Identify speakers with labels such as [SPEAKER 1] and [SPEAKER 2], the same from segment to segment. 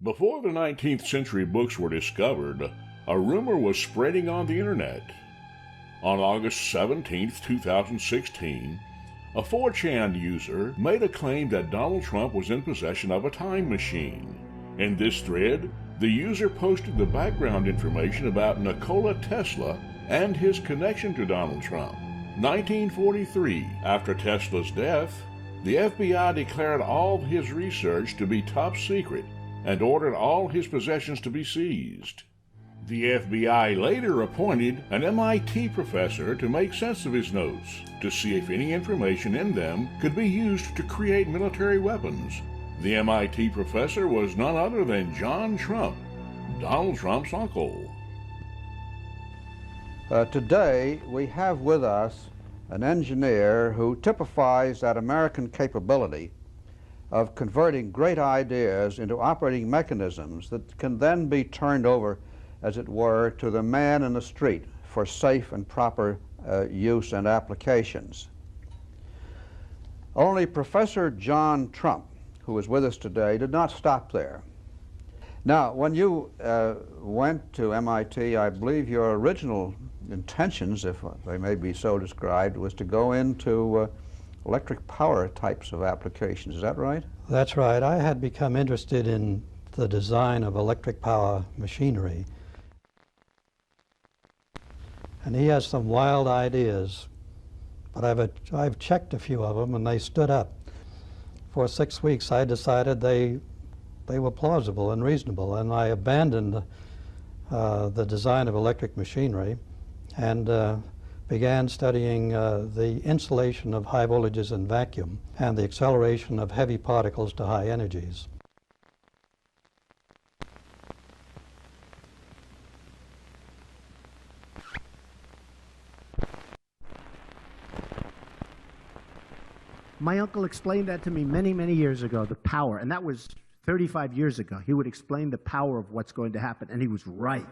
[SPEAKER 1] Before the 19th century books were discovered, a rumor was spreading on the internet. On August 17, 2016, a 4chan user made a claim that Donald Trump was in possession of a time machine. In this thread, the user posted the background information about Nikola Tesla and his connection to Donald Trump. 1943, after Tesla's death, the FBI declared all his research to be top secret and ordered all his possessions to be seized. The FBI later appointed an MIT professor to make sense of his notes, to see if any information in them could be used to create military weapons. The MIT professor was none other than John Trump, Donald Trump's uncle.
[SPEAKER 2] Today, we have with us an engineer who typifies that American capability of converting great ideas into operating mechanisms that can then be turned over, as it were, to the man in the street for safe and proper use and applications. Only Professor John Trump, who is with us today, did not stop there. Now, when you went to MIT, I believe your original intentions, if they may be so described, was to go into electric power types of applications. Is that right?
[SPEAKER 3] That's right. I had become interested in the design of electric power machinery. And he has some wild ideas, but I've checked a few of them and they stood up. For 6 weeks I decided they were plausible and reasonable, and I abandoned the design of electric machinery and began studying the insulation of high voltages in vacuum and the acceleration of heavy particles to high energies.
[SPEAKER 4] My uncle explained that to me many, many years ago, the power, and that was 35 years ago. He would explain the power of what's going to happen, and he was right.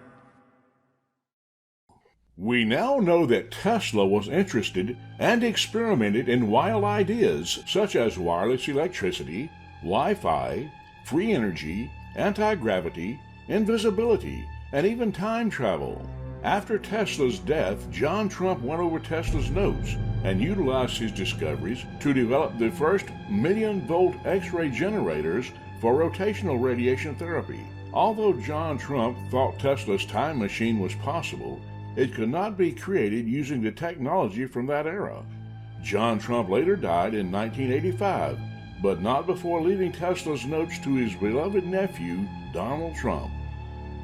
[SPEAKER 1] We now know that Tesla was interested and experimented in wild ideas such as wireless electricity, Wi-Fi, free energy, anti-gravity, invisibility, and even time travel. After Tesla's death, John Trump went over Tesla's notes and utilized his discoveries to develop the first million-volt X-ray generators for rotational radiation therapy. Although John Trump thought Tesla's time machine was possible, it could not be created using the technology from that era. John Trump later died in 1985, but not before leaving Tesla's notes to his beloved nephew, Donald Trump.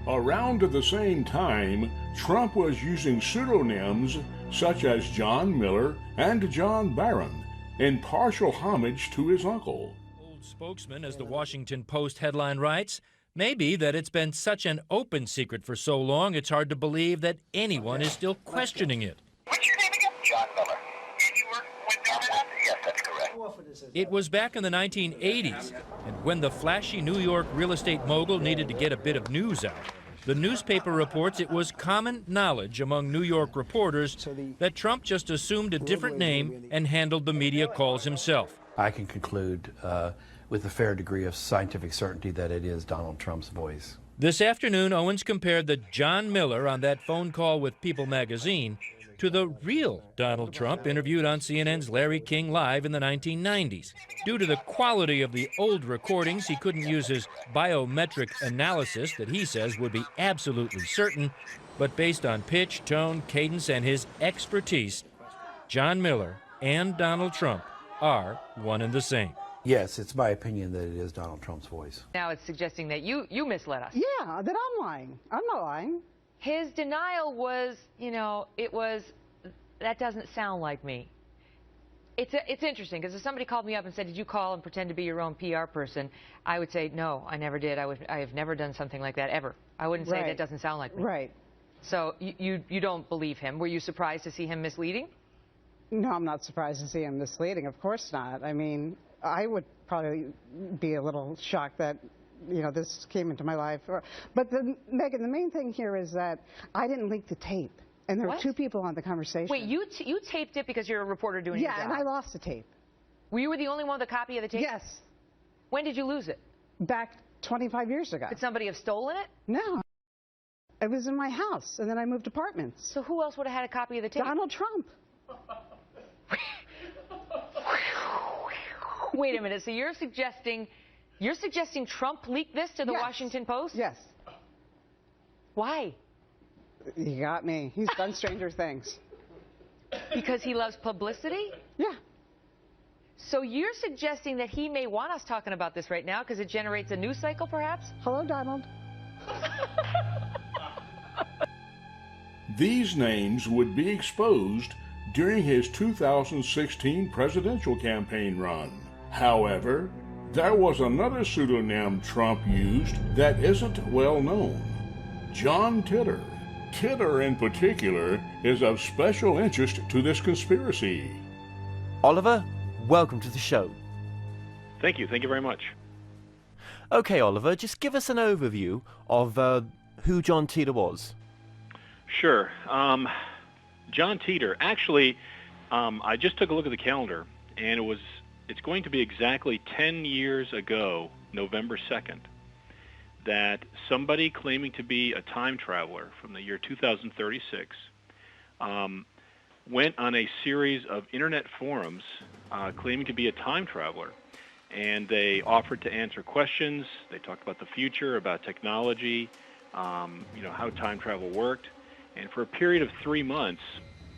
[SPEAKER 1] Around the same time, Trump was using pseudonyms such as John Miller and John Barron in partial homage to his uncle.
[SPEAKER 5] Old spokesman, as the Washington Post headline writes, maybe that it's been such an open secret for so long it's hard to believe that anyone is still questioning it.
[SPEAKER 6] What's your name again? John Miller. And you work with Barron? Yes, that's correct.
[SPEAKER 5] It was back in the 1980s, and when the flashy New York real estate mogul needed to get a bit of news out, the newspaper reports it was common knowledge among New York reporters that Trump just assumed a different name and handled the media calls himself.
[SPEAKER 7] I can conclude with a fair degree of scientific certainty that it is Donald Trump's voice.
[SPEAKER 5] This afternoon, Owens compared the John Miller on that phone call with People magazine to the real Donald Trump interviewed on CNN's Larry King Live in the 1990s. Due to the quality of the old recordings, he couldn't use his biometric analysis that he says would be absolutely certain, but based on pitch, tone, cadence, and his expertise, John Miller and Donald Trump are one and the same.
[SPEAKER 7] Yes, it's my opinion that it is Donald Trump's voice.
[SPEAKER 8] Now it's suggesting that you misled us.
[SPEAKER 9] Yeah, that I'm lying. I'm not lying.
[SPEAKER 8] His denial was, that doesn't sound like me. It's interesting, because if somebody called me up and said, did you call and pretend to be your own PR person, I would say, no, I never did. I have never done something like that, ever. I wouldn't say that doesn't sound like me.
[SPEAKER 9] Right.
[SPEAKER 8] So you don't believe him. Were you surprised to see him misleading?
[SPEAKER 9] No, I'm not surprised to see him misleading. Of course not. I mean, I would probably be a little shocked that this came into my life. But Megan, the main thing here is that I didn't leak the tape. And there were two people on the conversation.
[SPEAKER 8] Wait, you taped it because you're a reporter doing your job?
[SPEAKER 9] Yeah, and I lost the tape.
[SPEAKER 8] Were you the only one with a copy of the tape?
[SPEAKER 9] Yes.
[SPEAKER 8] When did you lose it?
[SPEAKER 9] Back 25 years ago.
[SPEAKER 8] Could somebody have stolen it?
[SPEAKER 9] No. It was in my house, and then I moved apartments.
[SPEAKER 8] So who else would have had a copy of the tape?
[SPEAKER 9] Donald Trump.
[SPEAKER 8] Wait a minute. So you're suggesting Trump leaked this to the
[SPEAKER 9] Yes.
[SPEAKER 8] Washington Post?
[SPEAKER 9] Yes.
[SPEAKER 8] Why?
[SPEAKER 9] You got me. He's done stranger things.
[SPEAKER 8] Because he loves publicity?
[SPEAKER 9] Yeah.
[SPEAKER 8] So you're suggesting that he may want us talking about this right now because it generates a news cycle, perhaps?
[SPEAKER 9] Hello, Donald.
[SPEAKER 1] These names would be exposed during his 2016 presidential campaign run. However, there was another pseudonym Trump used that isn't well known: John Titor. Titor, in particular, is of special interest to this conspiracy.
[SPEAKER 10] Oliver, welcome to the show.
[SPEAKER 11] Thank you. Thank you very much.
[SPEAKER 10] Okay, Oliver, just give us an overview of who John Titor was.
[SPEAKER 11] Sure. John Titor. Actually, I just took a look at the calendar, and it's going to be exactly 10 years ago, November 2nd, that somebody claiming to be a time traveler from the year 2036 went on a series of internet forums claiming to be a time traveler. And they offered to answer questions. They talked about the future, about technology, how time travel worked. And for a period of 3 months,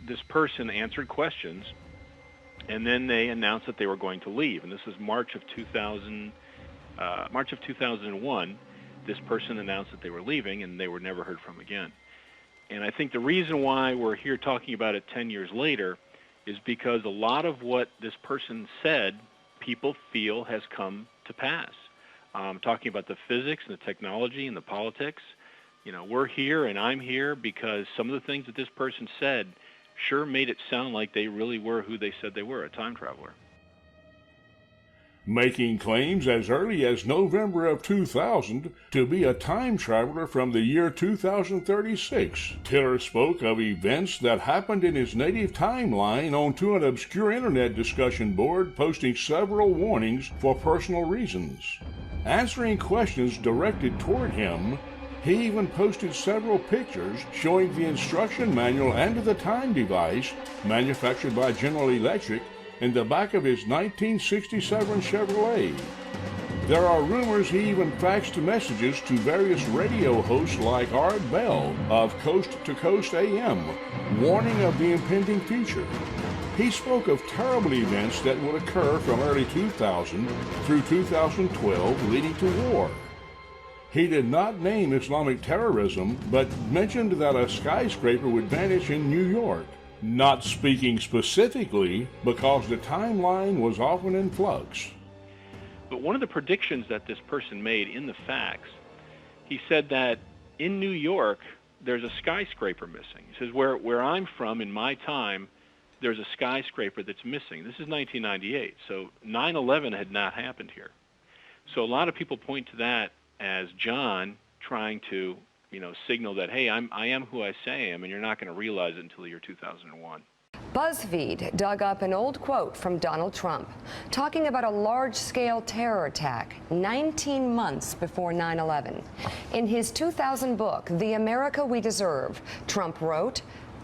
[SPEAKER 11] this person answered questions, and then they announced that they were going to leave. And this was March of 2001. This person announced that they were leaving, and they were never heard from again. And I think the reason why we're here talking about it 10 years later is because a lot of what this person said, people feel has come to pass. Talking about the physics and the technology and the politics. We're here and I'm here because some of the things that this person said sure made it sound like they really were who they said they were, a time traveler.
[SPEAKER 1] Making claims as early as November of 2000 to be a time traveler from the year 2036. Titor spoke of events that happened in his native timeline onto an obscure internet discussion board, posting several warnings for personal reasons. Answering questions directed toward him, he even posted several pictures showing the instruction manual and the time device, manufactured by General Electric, in the back of his 1967 Chevrolet. There are rumors he even faxed messages to various radio hosts like Art Bell of Coast to Coast AM, warning of the impending future. He spoke of terrible events that would occur from early 2000 through 2012, leading to war. He did not name Islamic terrorism, but mentioned that a skyscraper would vanish in New York, not speaking specifically because the timeline was often in flux.
[SPEAKER 11] But one of the predictions that this person made in the fax, he said that in New York, there's a skyscraper missing. He says, where I'm from, in my time, there's a skyscraper that's missing. This is 1998, so 9/11 had not happened here. So a lot of people point to that as John trying to, signal that, hey, I am who I say I am, and you're not going to realize it until the year 2001.
[SPEAKER 12] BuzzFeed dug up an old quote from Donald Trump talking about a large-scale terror attack 19 months before 9/11. In his 2000 book, The America We Deserve, Trump wrote,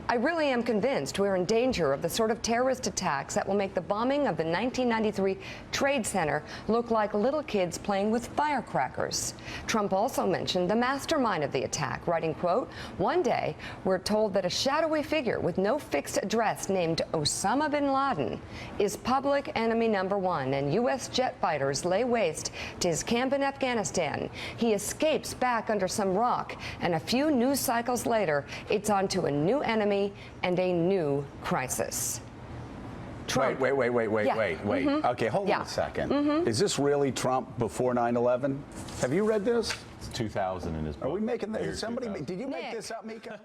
[SPEAKER 12] "I really am convinced we're in danger of the sort of terrorist attacks that will make the bombing of the 1993 Trade Center look like little kids playing with firecrackers." Trump also mentioned the mastermind of the attack, writing, quote, "One day, we're told that a shadowy figure with no fixed address named Osama bin Laden is public enemy number one, and U.S. jet fighters lay waste to his camp in Afghanistan. He escapes back under some rock, and a few news cycles later, it's on to a new enemy and a new crisis." Trump.
[SPEAKER 13] Wait.
[SPEAKER 12] Yeah. Mm-hmm.
[SPEAKER 13] Okay, hold on a second.
[SPEAKER 12] Mm-hmm.
[SPEAKER 13] Is this really Trump before 9/11? Have you read this?
[SPEAKER 14] It's 2000 in his book.
[SPEAKER 13] Are we making this? Did you make this up, Mika?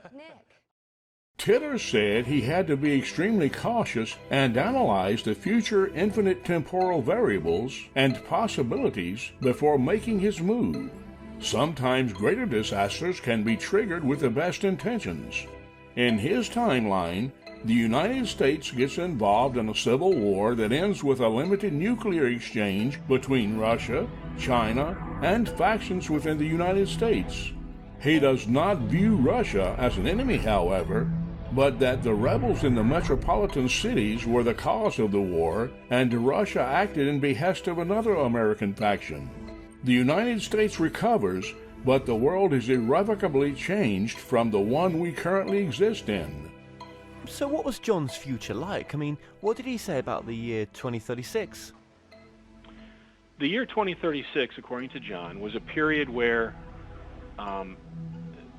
[SPEAKER 1] Titor said he had to be extremely cautious and analyze the future infinite temporal variables and possibilities before making his move. Sometimes greater disasters can be triggered with the best intentions. In his timeline, the United States gets involved in a civil war that ends with a limited nuclear exchange between Russia, China, and factions within the United States. He does not view Russia as an enemy, however, but that the rebels in the metropolitan cities were the cause of the war, and Russia acted in behest of another American faction. The United States recovers, but the world is irrevocably changed from the one we currently exist in.
[SPEAKER 10] So what was John's future like? I mean, what did he say about the year 2036?
[SPEAKER 11] The year 2036, according to John, was a period where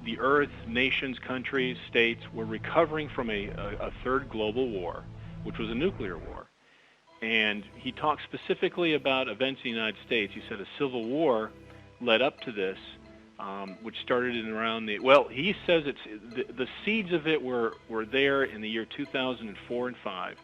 [SPEAKER 11] the Earth, nations, countries, states were recovering from a third global war, which was a nuclear war. And he talked specifically about events in the United States. He said a civil war led up to this, which started in around he says the seeds of it were there in the year 2004 and 5,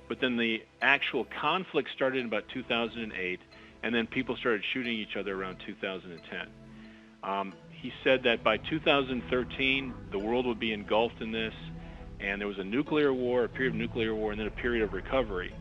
[SPEAKER 11] but then the actual conflict started in about 2008, and then people started shooting each other around 2010. He said that by 2013, the world would be engulfed in this, and there was a nuclear war, a period of nuclear war, and then a period of recovery.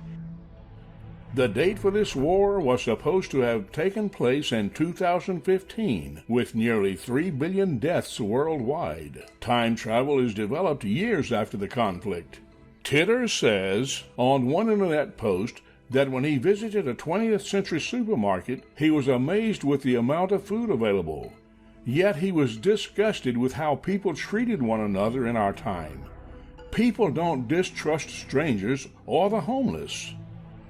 [SPEAKER 1] The date for this war was supposed to have taken place in 2015, with nearly 3 billion deaths worldwide. Time travel is developed years after the conflict. Titor says on one internet post that when he visited a 20th century supermarket, he was amazed with the amount of food available. Yet he was disgusted with how people treated one another in our time. People don't distrust strangers or the homeless.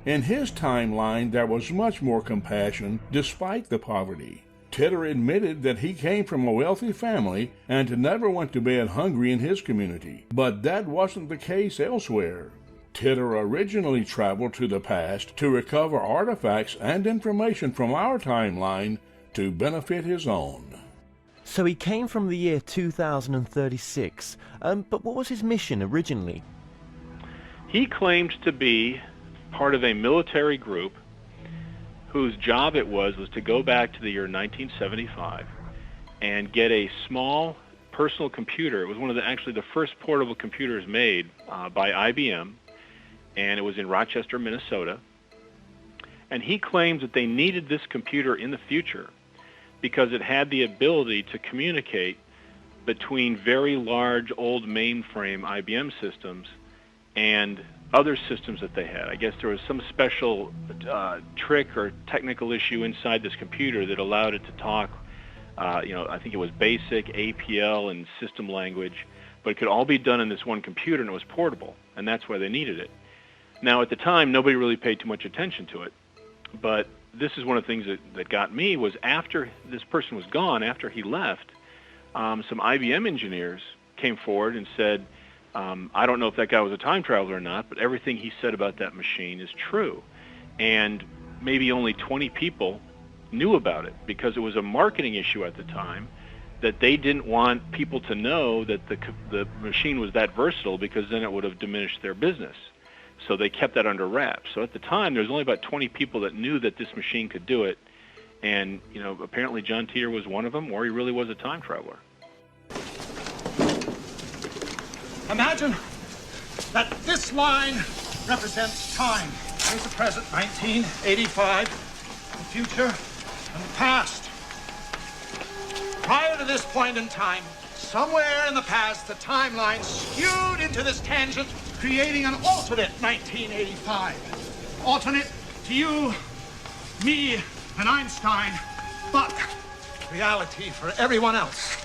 [SPEAKER 1] In his timeline, there was much more compassion despite the poverty. Titor admitted that he came from a wealthy family and never went to bed hungry in his community, but that wasn't the case elsewhere. Titor originally traveled to the past to recover artifacts and information from our timeline to benefit his own.
[SPEAKER 10] So he came from the year 2036, but what was his mission originally?
[SPEAKER 11] He claimed to be part of a military group whose job it was to go back to the year 1975 and get a small personal computer. It was one of the first portable computers made by IBM, and it was in Rochester, Minnesota. And he claims that they needed this computer in the future because it had the ability to communicate between very large old mainframe IBM systems and other systems that they had. I guess there was some special trick or technical issue inside this computer that allowed it to talk, I think it was BASIC, APL, and system language, but it could all be done in this one computer, and it was portable, and that's why they needed it. Now, at the time, nobody really paid too much attention to it, but this is one of the things that got me was after this person was gone, after he left, some IBM engineers came forward and said, I don't know if that guy was a time traveler or not, but everything he said about that machine is true. And maybe only 20 people knew about it because it was a marketing issue at the time that they didn't want people to know that the machine was that versatile because then it would have diminished their business. So they kept that under wraps. So at the time, there was only about 20 people that knew that this machine could do it. And, apparently John Titor was one of them, or he really was a time traveler.
[SPEAKER 14] Imagine that this line represents time. Here's the present, 1985, the future, and the past. Prior to this point in time, somewhere in the past, the timeline skewed into this tangent, creating an alternate 1985. Alternate to you, me, and Einstein, but reality for everyone else.